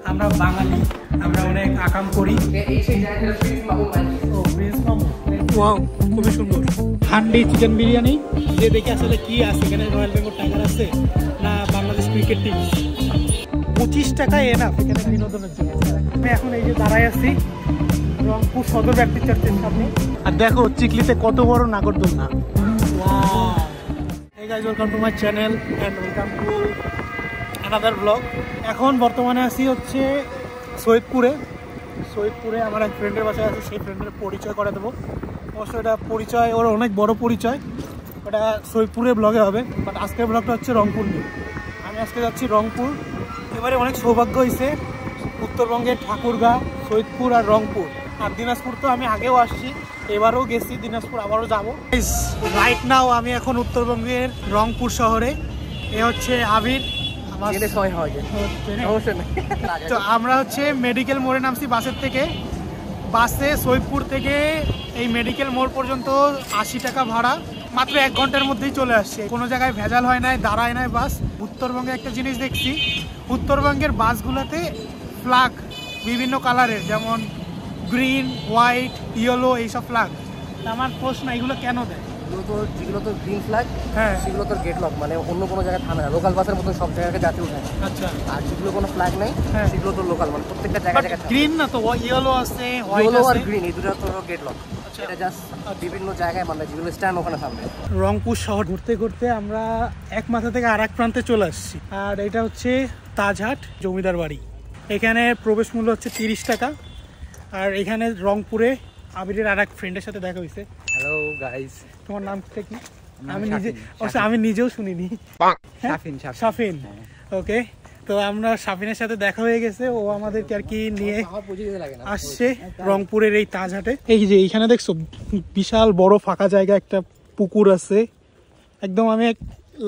আমরা বাঙালি, আমরা অনেক আকাম করি। ওয়াও, খুবই সুন্দর। হান্ডি চিকেন বিরিয়ানি, যে দেখে আসলে কি আছে এখানে, রয়্যাল বেঙ্গল টাইগার আছে না বাংলাদেশ ক্রিকেট টিম। 25 টাকায় এনাফ এখানে বিনোদনের জন্য। আমি এখন এই যে দাঁড়ায় আছি রংপুর সদর ব্যক্তি চার্চের সামনে, আর দেখো চিকলিতে কত বড় নাগরদোলনা। Hey guys, welcome to my channel and welcome to another vlog. এখন বর্তমানে আছি হচ্ছে সৈয়দপুরে আমার এক ফ্রেন্ডের বাসায় আছে, সেই ফ্রেন্ডের পরিচয় করে দেবো। অবশ্য এটা পরিচয় ওর অনেক বড় পরিচয়, ওটা সৈয়দপুরে ব্লগে হবে, বাট আজকের ব্লগটা হচ্ছে রংপুর নিয়ে। আমি আজকে যাচ্ছি রংপুর। এবারে অনেক সৌভাগ্য হয়েছে, উত্তরবঙ্গের ঠাকুরগাঁ, সৈয়দপুর আর রংপুর আর দিনাজপুর তো আমি আগেও আসছি, এবারও গেছি দিনাজপুর, আবারও যাবো। রাইট নাও আমি এখন উত্তরবঙ্গের রংপুর শহরে। এ হচ্ছে আবির, তো আমরা হচ্ছে মেডিকেল মোড়ে নামছি বাসের থেকে। বাসে সৈয়দপুর থেকে এই মেডিকেল মোড় পর্যন্ত 80 টাকা ভাড়া, মাত্র 1 ঘন্টার মধ্যেই চলে আসছে। কোনো জায়গায় ভেজাল হয় নাই, দাঁড়ায় নাই বাস। উত্তরবঙ্গে একটা জিনিস দেখছি, উত্তরবঙ্গের বাসগুলোতে ফ্ল্যাগ বিভিন্ন কালারের, যেমন গ্রিন, হোয়াইট, ইয়েলো, এইসব ফ্ল্যাগ। আমার প্রশ্ন, এগুলো কেন দেয়? যেগুলো তো গ্রিন ফ্ল্যাগ, হ্যাঁ, সেগুলো তো গেট লক, মানে অন্য কোনো জায়গায় থামে না, লোকাল বাসের মতো সব জায়গায় যাত্রী উঠায়। আচ্ছা, আর যেগুলো কোনো ফ্ল্যাগ নেই সেগুলো তো লোকাল, মানে প্রত্যেকটা জায়গায় গ্রিন না তো, ইয়েলো আছে, হোয়াইট ইয়েলো আর আছে, গ্রিন, এই দুটো তো গেট লক। এটা জাস্ট বিভিন্ন জায়গায়, মানে যেগুলো স্ট্যান্ড ওখানে থামবে। রংপুর শহর ঘুরতে ঘুরতে আমরা এক মাথা থেকে আর এক প্রান্তে চলে আসছি, আর এটা হচ্ছে তাজহাট জমিদার বাড়ি। এখানে প্রবেশ মূল্য হচ্ছে 30 টাকা। আর এখানে রংপুরে আবিরের আর এক ফ্রেন্ডের সাথে দেখা হয়েছে। হ্যালো গাইস, তোমার নামটা কি? আমি নিজেও শুনিনি। শাফিন। ওকে, তো আমরা শাফিনের সাথে দেখা হয়ে গেছে, ও আমাদেরকে আর কি নিয়ে আসছে রংপুরের এই তাজহাটে। এই যে এইখানে দেখছো বিশাল বড় ফাঁকা জায়গা, একটা পুকুর আছে, একদম আমি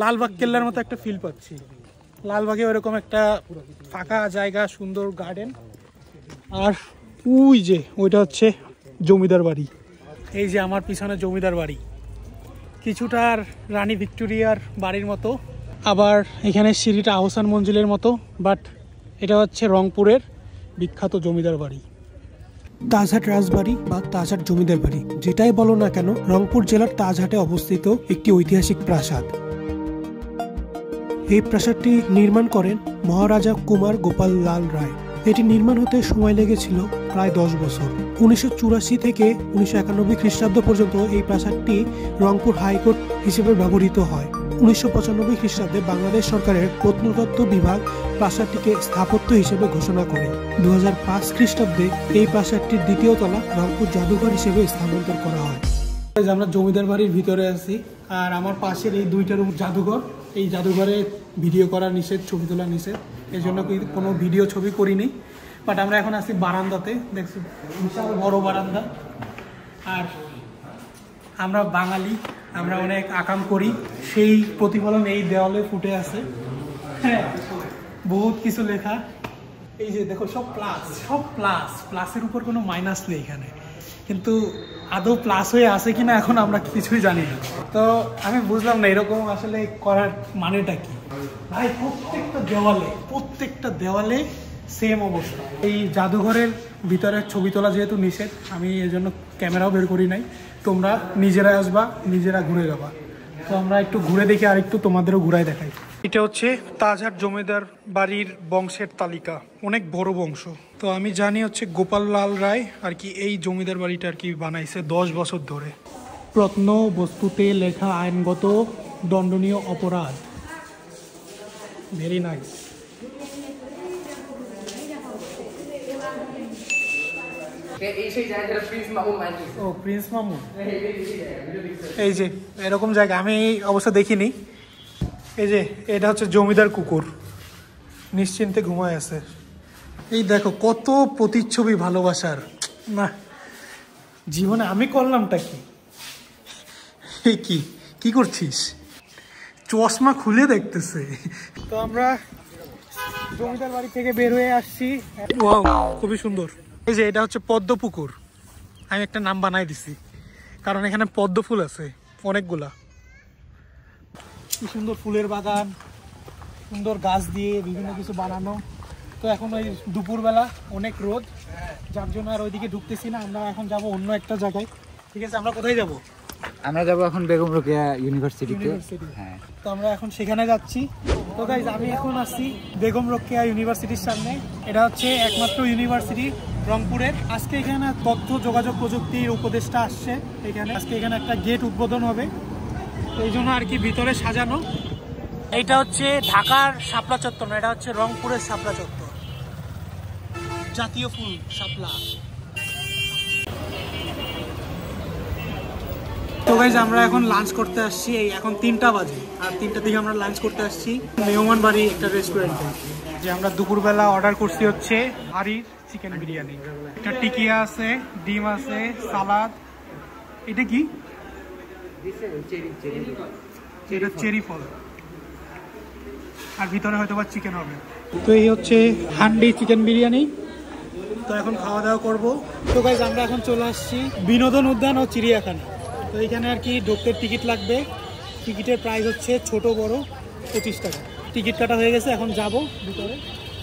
লালবাগ কেল্লার মতো একটা ফিল পাচ্ছি। লালবাগে ওরকম একটা ফাঁকা জায়গা, সুন্দর গার্ডেন। আর ওই যে ওইটা হচ্ছে জমিদার বাড়ি। এই যে আমার পিছনে জমিদার বাড়ি, কিছুটা রানী ভিক্টোরিয়ার বাড়ির মতো, আবার এখানে সিঁড়িটা আহসান মঞ্জিলের মতো, বাট এটা হচ্ছে রংপুরের বিখ্যাত জমিদার বাড়ি। তাজহাট রাজবাড়ি বা তাজহাট জমিদার বাড়ি, যেটাই বলো না কেন, রংপুর জেলার তাজহাটে অবস্থিত একটি ঐতিহাসিক প্রাসাদ। এই প্রাসাদটি নির্মাণ করেন মহারাজা কুমার গোপাল লাল রায়। এটি নির্মাণ হতে সময় লেগেছিল প্রায় 10 বছর। 1984 থেকে 1991 খ্রিস্টাব্দ পর্যন্ত এই প্রাসাদটি রংপুর হাইকোর্ট হিসেবে ব্যবহৃত হয়। 1995 খ্রিস্টাব্দে বাংলাদেশ সরকারের প্রত্নতত্ত্ব বিভাগ প্রাসাদটিকে স্থাপত্য হিসেবে ঘোষণা করে। 2005 খ্রিস্টাব্দে এই প্রাসাদটির দ্বিতীয় তলা রংপুর জাদুঘর হিসেবে স্থানান্তর করা হয়। আমরা জমিদার বাড়ির ভিতরে আছি, আর আমার পাশের এই দুইটা রুম জাদুঘর। এই জাদুঘরে ভিডিও করা নিষেধ, ছবি তোলা নিষেধ, এই জন্য কোনো ভিডিও ছবি করিনি। বাট আমরা এখন আছি বারান্দাতে, দেখছি বিশাল বড় বারান্দা। আর আমরা বাঙালি, আমরা অনেক আকাম করি, সেই প্রতিফলন এই দেওয়ালে ফুটে আছে। হ্যাঁ, বহুত কিছু লেখা। এই যে দেখো, সব প্লাস, সব প্লাস, প্লাসের উপর কোনো মাইনাস নেই এখানে। কিন্তু আদৌ প্লাস হয়ে আছে কিনা এখন আমরা কিছুই জানি না। তো আমি বুঝলাম না এরকম আসলে করার মানেটা কি। ভাই, প্রত্যেকটা দেওয়ালে সেম অবস্থা। এই জাদুঘরের ভিতরে ছবি তোলা যেহেতু নিষেধ, আমি এই জন্য ক্যামেরাও বের করি নাই। তোমরা নিজেরা আসবা, নিজেরা ঘুরে যাবা। তো আমরা একটু ঘুরে দেখি, আর একটু তোমাদেরও ঘুরাই দেখাই। এটা হচ্ছে তাজহাট জমিদার বাড়ির বংশের তালিকা, অনেক বড় বংশ। তো আমি জানি হচ্ছে গোপাল লাল রায় আর কি এই জমিদার বাড়িটা আর কি বানাইছে 10 বছর ধরে। প্রত্ন বস্তুতে লেখা আইনগত দণ্ডনীয় অপরাধ। Very nice. প্রিন্স মামুন, এই যে এরকম জায়গা আমি অবশ্য দেখিনি। এই যে এটা হচ্ছে জমিদার কুকুর, নিশ্চিন্তে ঘুমায় আছে। এই দেখো কত প্রতিচ্ছবি ভালোবাসার। না, জীবনে আমি করলামটা কি? কি করছিস? চশমা খুলে দেখতেছে। তো আমরা জমিদার বাড়ি থেকে বের হয়ে আসছি। ওয়াও, খুবই সুন্দর। এই যে এটা হচ্ছে পদ্ম পুকুর, আমি একটা নাম বানাই দিছি কারণ এখানে পদ্ম ফুল আছে অনেকগুলা। কি সুন্দর ফুলের বাগান, সুন্দর গাছ দিয়ে বিভিন্ন কিছু বানানো। তো এখন ওই দুপুরবেলা অনেক রোদ, যার জন্য আর ওইদিকে ঢুকতেছি না। আমরা এখন যাব অন্য একটা জায়গায়। ঠিক আছে, আমরা কোথায় যাব? আমরা যাব এখন বেগম রোকেয়া ইউনিভার্সিটিতে। হ্যাঁ, তো আমরা এখন সেখানে যাচ্ছি। তো গাইজ, আমি এখন আসছি বেগম রোকেয়া ইউনিভার্সিটির সামনে। এটা হচ্ছে একমাত্র ইউনিভার্সিটি রংপুরের। আজকে এখানে তথ্য যোগাযোগ প্রযুক্তির উপদেষ্টা আসছে এখানে। আজকে এখানে একটা গেট উদ্বোধন হবে, এই জন্য আর কি ভিতরে সাজানো। এইটা হচ্ছে ঢাকার শাপলা চত্বর না, এটা হচ্ছে রংপুরের শাপলা চত্বর। জাতীয় ফুল শাপলা। তো গাইজ, আমরা এখন লাঞ্চ করতে আসছি। এই এখন 3টা বাজে, আর 3টার দিকে আমরা লাঞ্চ করতে আসছি মেহমান বাড়ি একটা রেস্টুরেন্টে। যে আমরা দুপুরবেলা অর্ডার করছি হচ্ছে হাড়ির চিকেন বিরিয়ানি। একটা টিকিয়া আছে, ডিম আছে, সালাদ। এটা কি? এটা চেরি ফল, আর ভিতরে হয়তো বা চিকেন হবে। তো এই হচ্ছে হান্ডি চিকেন বিরিয়ানি। তো এখন খাওয়া দাওয়া করবো। তো গাইজ, আমরা এখন চলে আসছি বিনোদন উদ্যান ও চিড়িয়াখানা। তো এখানে আর কি ঢুকতে টিকিট লাগবে। টিকিটের প্রাইস হচ্ছে ছোট বড় 25 টাকা। টিকিট কাটা হয়ে গেছে, এখন যাব ভিতরে,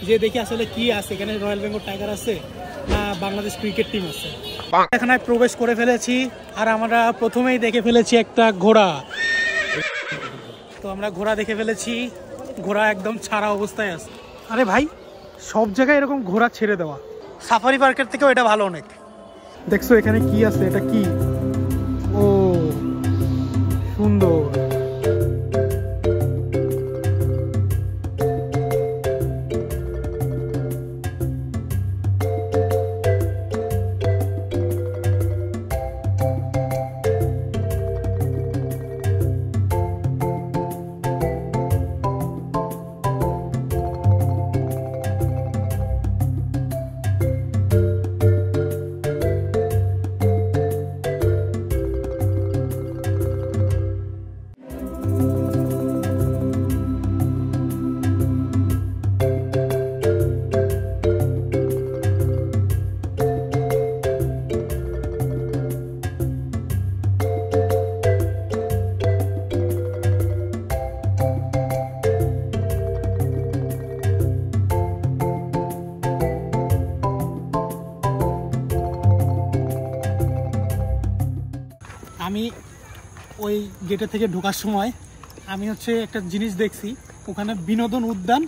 যে দেখি আসলে কি আছে এখানে। রয়্যাল বেঙ্গল টাইগার আছে না বাংলাদেশ ক্রিকেট টিম আছে। এখানে প্রবেশ করে ফেলেছি, আর আমরা প্রথমেই দেখে ফেলেছি একটা ঘোড়া। তো আমরা ঘোড়া দেখে ফেলেছি, ঘোড়া একদম ছাড়া অবস্থায় আছে। আরে ভাই, সব জায়গায় এরকম ঘোড়া ছেড়ে দেওয়া। সাফারি পার্কের থেকেও এটা ভালো অনেক। দেখছো এখানে কি আছে? এটা কি? ও সুন্দর। আমি ওই গেটের থেকে ঢোকার সময় আমি হচ্ছে একটা জিনিস দেখছি, ওখানে বিনোদন উদ্যান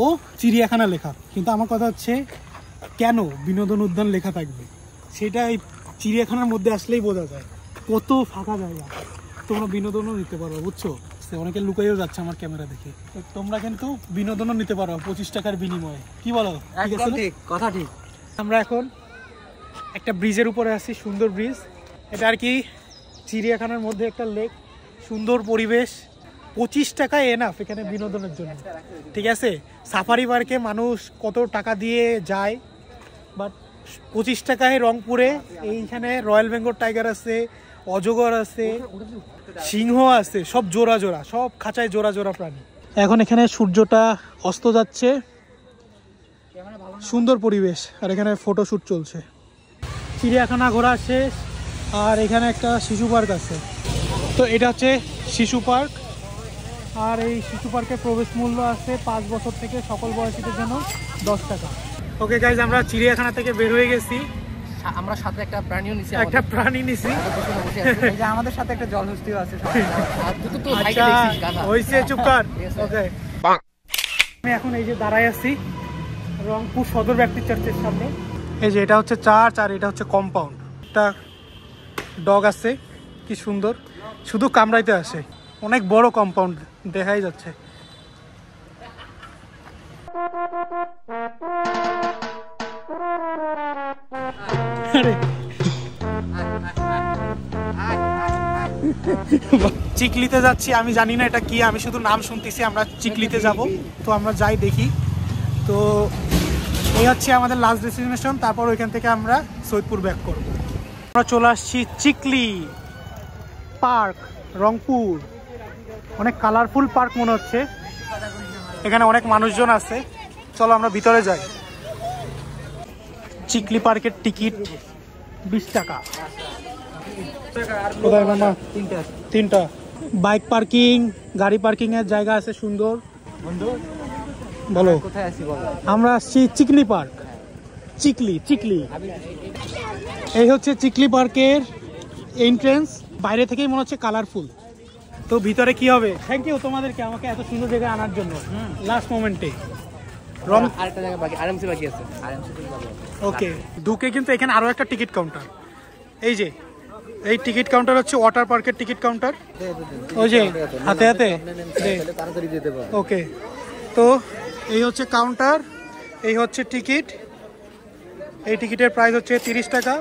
ও চিড়িয়াখানা লেখা। কিন্তু আমার কথা হচ্ছে, কেন বিনোদন উদ্যান লেখা থাকবে? সেটা এই চিড়িয়াখানার মধ্যে আসলেই বোঝা যায়। কত ফাঁকা জায়গা, তোমরা বিনোদনও নিতে পারো, বুঝছো? অনেকে লুকাইও যাচ্ছে আমার ক্যামেরা দেখে। তোমরা কিন্তু বিনোদনও নিতে পারো 25 টাকার বিনিময়ে। কি বলো? ঠিক কথা, ঠিক। আমরা এখন একটা ব্রিজের উপরে আছি, সুন্দর ব্রিজ। এটা আর কি চিড়িয়াখানার মধ্যে একটা লেক, সুন্দর পরিবেশ। 25 টাকায় এনাফ এখানে বিনোদনের জন্য। ঠিক আছে, সাফারি পার্কে মানুষ কত টাকা দিয়ে যায়, বাট 25 টাকায় রংপুরে এইখানে রয়্যাল বেঙ্গল টাইগার আছে, অজগর আছে, সিংহ আছে, সব জোড়া জোড়া, সব খাঁচায় জোড়া জোড়া প্রাণী। এখন এখানে সূর্যটা অস্ত যাচ্ছে, সুন্দর পরিবেশ, আর এখানে ফটোশুট চলছে। চিড়িয়াখানা ঘোরা শেষ, আর এখানে একটা শিশু পার্ক আছে। তো এটা হচ্ছে শিশু পার্ক, আর এই শিশু পার্কের প্রবেশ মূল্য আছে 5 বছর থেকে সকল বয়সীদের জন্য 10 টাকা। ওকে গাইজ, আমরা চিড়িয়াখানা থেকে বের হয়ে গেছি। আমরা সাথে একটা প্রাণীও নিছি, একটা প্রাণী নিছি। এই যে আমাদের সাথে একটা জলহস্তিও আছে। আর দুটো তো আচ্ছা, ভাইকে দেখছিস গাধা। হইছে, চুপ কর। ওকে, আমি এখন এই যে দাঁড়ায় আছি রংপুর সদর ব্যাপ্তিক চার্চের সামনে। এই যে এটা হচ্ছে চার্চ, আর এটা হচ্ছে কম্পাউন্ড। একটা ডগ আছে, কি সুন্দর, শুধু কামড়াইতে আসে। অনেক বড় কম্পাউন্ড দেখাই যাচ্ছে। চিকলিতে যাচ্ছি, আমি জানি না এটা কি, আমি শুধু নাম শুনতেছি। আমরা চিকলিতে যাব, তো আমরা যাই দেখি। তো এই হচ্ছে আমাদের লাস্ট ডেস্টিনেশন, তারপর ওইখান থেকে আমরা সৈয়দপুর ব্যাক করব। আমরা চলে আসছি চিকলি পার্ক, রংপুর। অনেক কালারফুল পার্ক মনে হচ্ছে, এখানে অনেক মানুষজন আছে। চলো আমরা ভিতরে যাই। চিকলি পার্কের টিকিট 20 টাকা। কোথায় মামা? 3টা। বাইক পার্কিং, গাড়ি পার্কিং এর জায়গা আছে সুন্দর। বলো। কোথায় আছি বলো? আমরা আসছি চিকলি পার্ক। চিকলি এই হচ্ছে চিকলি পার্কের এন্ট্রেন্স। বাইরে থেকেই মনে হচ্ছে কালারফুল, তো ভিতরে কি হবে। থ্যাংক ইউ তোমাদেরকে আমাকে এত সুন্দর জায়গায় আনার জন্য লাস্ট মোমেন্টে। আরেকটা জায়গা বাকি, আরএমসি বাকি আছে। ওকে, ঢুকে কিন্তু এখানে আরো একটা টিকিট কাউন্টার। এই যে এই টিকিট কাউন্টার হচ্ছে ওয়াটার পার্কের টিকিট কাউন্টার। ওই যে হাতে হাতে তাড়াতাড়ি যেতে পারো। ওকে, তো এই হচ্ছে কাউন্টার, এই হচ্ছে টিকিট। এই টিকিটের প্রাইস হচ্ছে 30 টাকা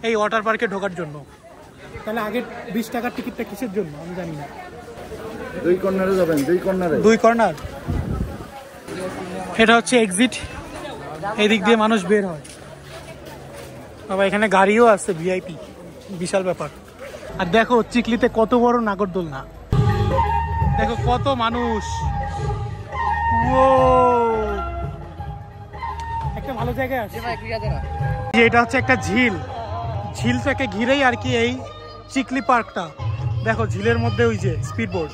এই ওয়াটার পার্কে ঢোকার জন্য। তাহলে আগে 20 টাকার টিকিটটা কিসের জন্য আমি জানি না। দুই কর্নারে যাবেন, দুই কর্নার। এটা হচ্ছে এক্সিট, এই দিক দিয়ে মানুষ বের হয়। বাবা এখানে গাড়িও আছে ভিআইপি, বিশাল ব্যাপার। আর দেখো চিকলিতে কত বড় নাগরদোলনা, দেখো কত মানুষ। একটা ভালো জায়গায় আছে। এটা হচ্ছে একটা ঝিলটাকে ঘিরেই আর কি এই চিকলি পার্কটা। দেখো ঝিলের মধ্যে ওই যে স্পিড বোট,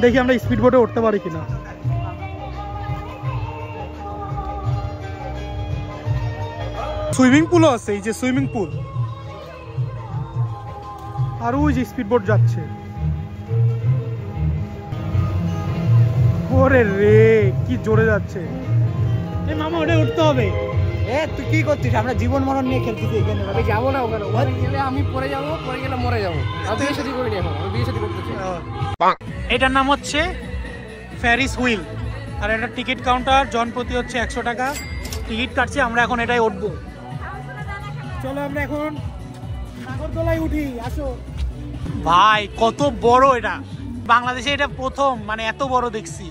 দেখি আমরা স্পিড বোটে উঠতে পারি কিনা। সুইমিং পুলও আছে, এই যে সুইমিং পুল। আর ওই যে স্পিড বোট যাচ্ছে। ওরে রে কি জোরে যাচ্ছে। এই মামা ওটা উঠতে হবে। তুই কি করছিস? আমরা জীবন মরণ নিয়ে খেলতেছি এখানে। আমি যাবো না ওখানে, ওখানে গেলে আমি পরে যাবো, পরে গেলে মরে যাবো। আমি বিয়ে শাদী করিনি এখন, আমি বিয়ে শাদী করতেছি। এটার নাম হচ্ছে ফেরিস হুইল। আর এটা টিকিট কাউন্টার, জনপ্রতি হচ্ছে 100 টাকা টিকিট কাটছি। আমরা এখন এটাই উঠবো। চলো আমরা এখন নাগরদোলায় উঠি, আসো। ভাই কত বড় এটা, বাংলাদেশে এটা প্রথম, মানে এত বড় দেখছি।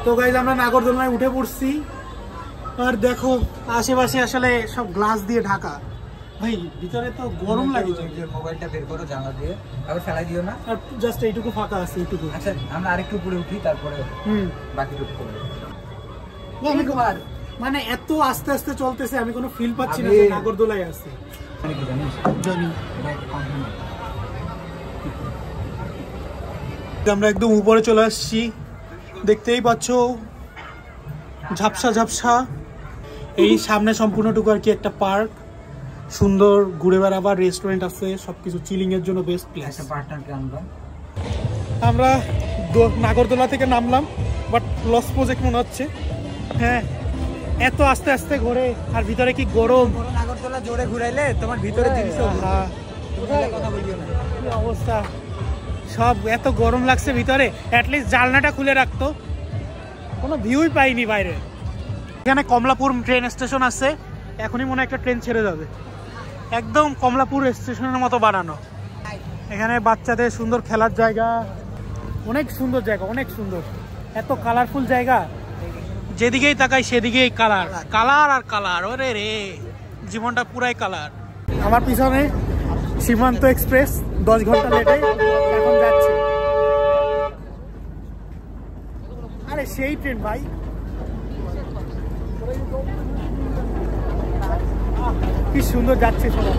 তো গাইজ আমরা নাগরদোলায় উঠে পড়ছি। আর দেখো আশেপাশে আসলে সব গ্লাস দিয়ে ঢাকা। ভাই ভিতরে তো গরম লাগে। মোবাইলটা বের করো জানলা দিয়ে, আবার ফেলাই দিও না। আর জাস্ট এইটুকু ফাঁকা আছে, এইটুকু। আচ্ছা আমরা আরেকটু উপরে উঠি, তারপরে বাকিটুকু করবো। মানে এত আস্তে আস্তে চলতেছে, আমি কোনো ফিল পাচ্ছি না যে নাগরদোলায় আছে। জানি আমরা একদম উপরে চলে আসছি, দেখতেই পাচ্ছ ঝাপসা ঝাপসা। এই সামনে সম্পূর্ণটুকু আর কি একটা পার্ক, সুন্দর ঘুরে বেড়াবার, রেস্টুরেন্ট আছে, সবকিছু চিলিং এর জন্য বেস্ট প্লেস। আমরা নাগরদোলা থেকে নামলাম, বাট লস প্রজেক্ট মনে হচ্ছে। হ্যাঁ এত আস্তে আস্তে ঘোরে, আর ভিতরে কি গরম। নাগরদোলা জোরে ঘুরাইলে তোমার ভিতরে জিনিস কি অবস্থা, সব এত গরম লাগছে ভিতরে। অ্যাটলিস্ট জানলাটা খুলে রাখতো, কোনো ভিউই পাইনি বাইরে। এখানে কমলাপুর ট্রেন স্টেশন আছে, এখনই মনে হয় একটা ট্রেন ছেড়ে যাবে। একদম কমলাপুর স্টেশনের মতো বানানো। এখানে বাচ্চাদের সুন্দর খেলার জায়গা, অনেক সুন্দর জায়গা, অনেক সুন্দর। এত কালারফুল জায়গা, যেদিকেই তাকাই সেদিকেই কালার, কালার আর কালার। ওরে রে জীবনটা পুরাই কালার। আমার পিছনে সীমান্ত এক্সপ্রেস 10 ঘন্টা লেটে এখন যাচ্ছে। আরে সেই ট্রেন ভাই, কি সুন্দর যাচ্ছে সবাই।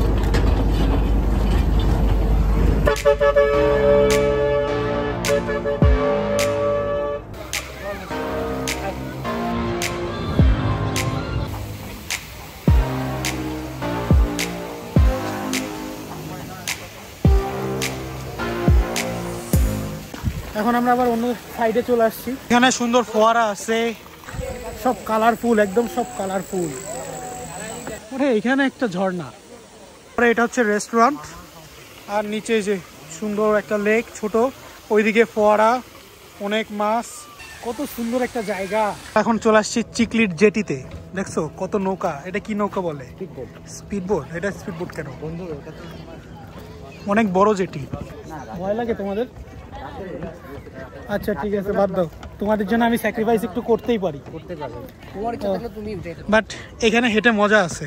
এখন আমরা আবার অন্য সাইডে চলে আসছি। এখানে সুন্দর ফোয়ারা আছে, সব কালারফুল, একদম সব কালারফুল। এখানে একটা ঝর্ণা, এটা হচ্ছে রেস্টুরেন্ট। আর নিচে যে সুন্দর একটা লেক ছোট, ওইদিকে ফোয়ারা, অনেক মাছ, কত সুন্দর একটা জায়গা। এখন চলে আসছি চিকলির জেটিতে। দেখছো কত নৌকা, এটা কি নৌকা বলে? Speed boat. এটা স্পিড বোট কেন? অনেক বড় জেটি। ভয় লাগে তোমাদের? আচ্ছা ঠিক আছে, বাদ দাও, তোমাদের জন্য আমি স্যাক্রিফাইস একটু করতেই পারি। বাট এখানে হেঁটে মজা আছে,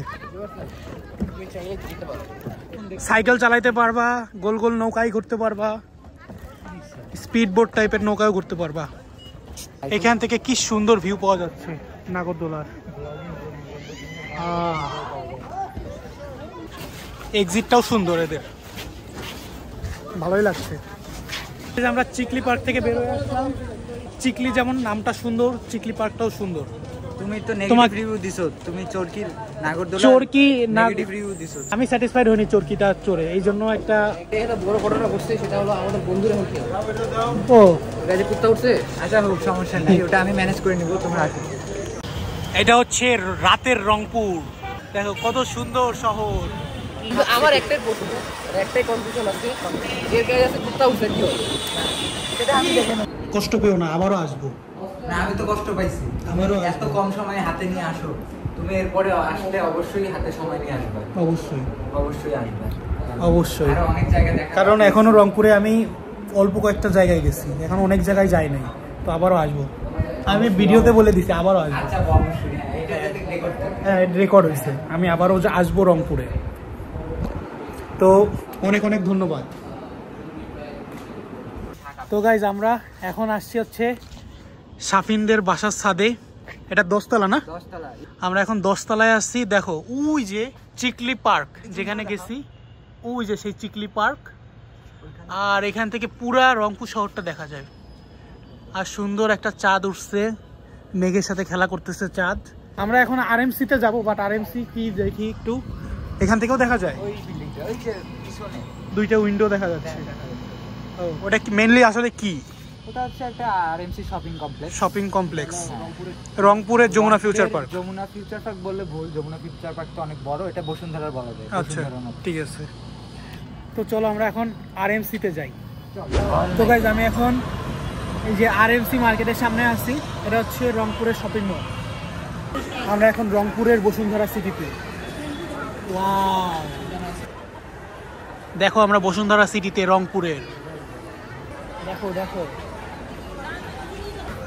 সাইকেল চালাইতে পারবা, গোল গোল নৌকায় ঘুরতে পারবা, স্পিড বোট টাইপের নৌকায় ঘুরতে পারবা। এখান থেকে কি সুন্দর ভিউ পাওয়া যাচ্ছে নাগরদোলার। এক্সিটটাও সুন্দর এদের। ভালোই লাগছে। আমরা চিকলি পার্ক থেকে বের হয়ে আসলাম। চিকলি যেমন নামটা সুন্দর, চিকলি পার্কটাও সুন্দর। তুমি তো নেগেটিভ রিভিউ দিছো, তুমি চরকির নাগরদোলা চরকি নেগেটিভ রিভিউ দিছো। আমি স্যাটিসফাইড হইনি চরকিটা চড়ে, এই জন্য একটা বড় ঘটনা ঘটছে, সেটা হলো আমাদের বন্ধুরা হচ্ছে ও গাড়ি কুত্তা উঠছে। আচ্ছা হোক, সমস্যা নেই, ওটা আমি ম্যানেজ করে নিব, তোমরা আসো। এটা হচ্ছে রাতের রংপুর। দেখো কত সুন্দর শহর। কিন্তু আমার একটাই প্রশ্ন, একটাই কনফিউশন আছে, এর গাড়ি আছে কুত্তা উঠছে কি হবে? সেটা আমি দেখে নেব। কষ্ট পেও না, আবারও আসবো। না আমি তো কষ্ট পাইছি, আমারও এত কম সময়ে হাতে নিয়ে আসো, তুমি এরপরে আসলে অবশ্যই হাতে সময় নিয়ে আসবে। অবশ্যই অবশ্যই আসবে, অবশ্যই। আরো অনেক জায়গা দেখা, কারণ এখনো রংপুরে আমি অল্প কয়েকটা জায়গায় গেছি, এখন অনেক জায়গায় যাই নাই, তো আবারও আসবো। আমি ভিডিওতে বলে দিছি আবারও আসবো। আচ্ছা অবশ্যই, এটা যাতে রেকর্ড করে। হ্যাঁ রেকর্ড হয়েছে, আমি আবারও আসবো রংপুরে। তো অনেক অনেক ধন্যবাদ। তো গাইজ আমরা এখন আসছি হচ্ছে সাফিনদের বাসার ছাদে। এটা 10 তলা না? 10 তলা। আমরা এখন 10 তলায় আসছি। দেখো ওই যে চিকলি পার্ক যেখানে গেছি, ওই যে সেই চিকলি পার্ক, আর এখান থেকে পুরা রংপুর শহরটা দেখা যায়। আর সুন্দর একটা চাঁদ উঠছে, মেঘের সাথে খেলা করতেছে চাঁদ। আমরা এখন আরএমসি তে যাবো, বাট আরএমসি কি দেখি একটু। এখান থেকেও দেখা যায়, ওই বিল্ডিংটা, ওই যে পিছনে দুইটা উইন্ডো দেখা যাচ্ছে। ওটা কি মেইনলি আসলে কি? ওটা হচ্ছে একটা RMC shopping complex. Shopping complex, রংপুরের Jamuna Future Park. Jamuna Future Park বললে ভুল, যমুনা ফিউচার পার্ক তো অনেক বড়, এটা বসুন্ধরার বলা যায়। আচ্ছা ঠিক আছে, তো চলো আমরা এখন আরএমসি তে যাই। তো গাইজ আমি এখন এই যে আরএমসি মার্কেটের সামনে আছি, এটা হচ্ছে রংপুরের শপিং মল। আমরা এখন রংপুরের বসুন্ধরা সিটিতে। ওয়াও, দেখো আমরা বসুন্ধরা সিটিতে রংপুরের, দেখো দেখো।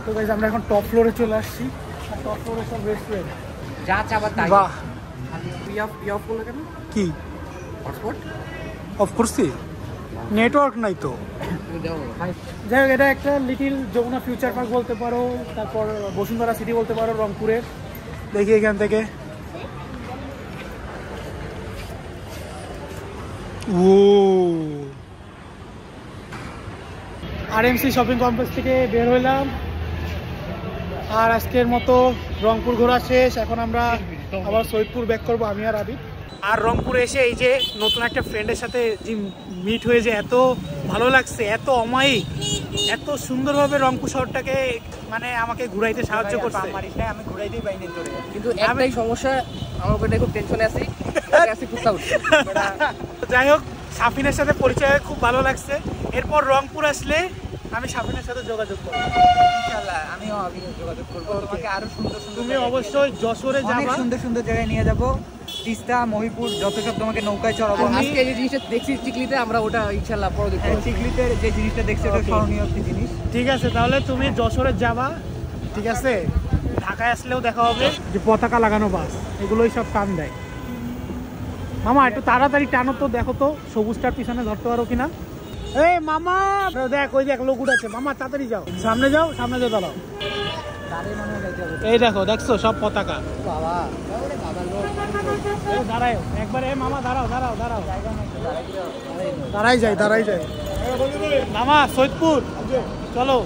তো গাইজ আমরা এখন টপ ফ্লোরে চলে আসছি, আর টপ ফ্লোরে সব রেস্টুরেন্ট। যা চাবার তাই। বাহ, অফ করলো কেন? কি হটস্পট অফ করছি? নেটওয়ার্ক নাই তো। যাই হোক, এটা একটা লিটিল যমুনা ফিউচার পার্ক বলতে পারো, তারপর বসুন্ধরা সিটি বলতে পারো রংপুরের। দেখি এখান থেকে, ও আরএমসি শপিং কমপ্লেক্স থেকে বের হইলাম, আর আজকের মতো রংপুর ঘোরা শেষ। এখন আমরা আবার সৈয়দপুর ব্যাক করবো, আমি আর আবিদ। আর রংপুরে এসে এই যে নতুন একটা ফ্রেন্ডের সাথে যে মিট হয়ে যে এত ভালো লাগছে, এত অমায়িক, এত সুন্দরভাবে রংপুর শহরটাকে মানে আমাকে ঘুরাইতে সাহায্য করছে। আমি ঘুরাইতেই পাইনি তোরে, কিন্তু একটাই সমস্যা, আমার উপরে খুব টেনশনে আছি, আজকে কুত্তা উঠছে। যাই হোক, সাফিনের সাথে পরিচয় হয়ে খুব ভালো লাগছে। এরপর রংপুর আসলে আমি সাফিনের সাথে যোগাযোগ করবো ইনশাআল্লাহ। আমিও যোগাযোগ করবো, তোমাকে আরো সুন্দর সুন্দর, তুমি অবশ্যই যশোরে অনেক যাবা, সুন্দর সুন্দর জায়গায় নিয়ে যাবো। তিস্তা, মহিপুর, যত সব তোমাকে নৌকায় চড়াবো। আজকে যে জিনিসটা দেখছি চিকলিতে, আমরা ওটা ইনশাআল্লাহ পরে দেখবো। চিকলিতে যে জিনিসটা দেখছি ওটা স্মরণীয় একটি জিনিস। ঠিক আছে, তাহলে তুমি যশোরে যাবা, ঠিক আছে? ঢাকায় আসলেও দেখা হবে। যে পতাকা লাগানো বাস, এগুলোই সব টান দেয়। মামা একটু তাড়াতাড়ি টানো তো, দেখো তো সবুজটার পিছনে ধরতে পারো কিনা। এই মামা দেখ, ওই দেখ লোক উঠেছে। মামা তাড়াতাড়ি যাও, সামনে যাও, সামনে যাও, দাঁড়াও। এই দেখো, দেখছো সব পতাকা। বাবা দাঁড়ায় একবার, এ মামা দাঁড়াও দাঁড়াও দাঁড়াও, দাঁড়াই যাই দাঁড়াই যাই। মামা সৈয়দপুর চলো।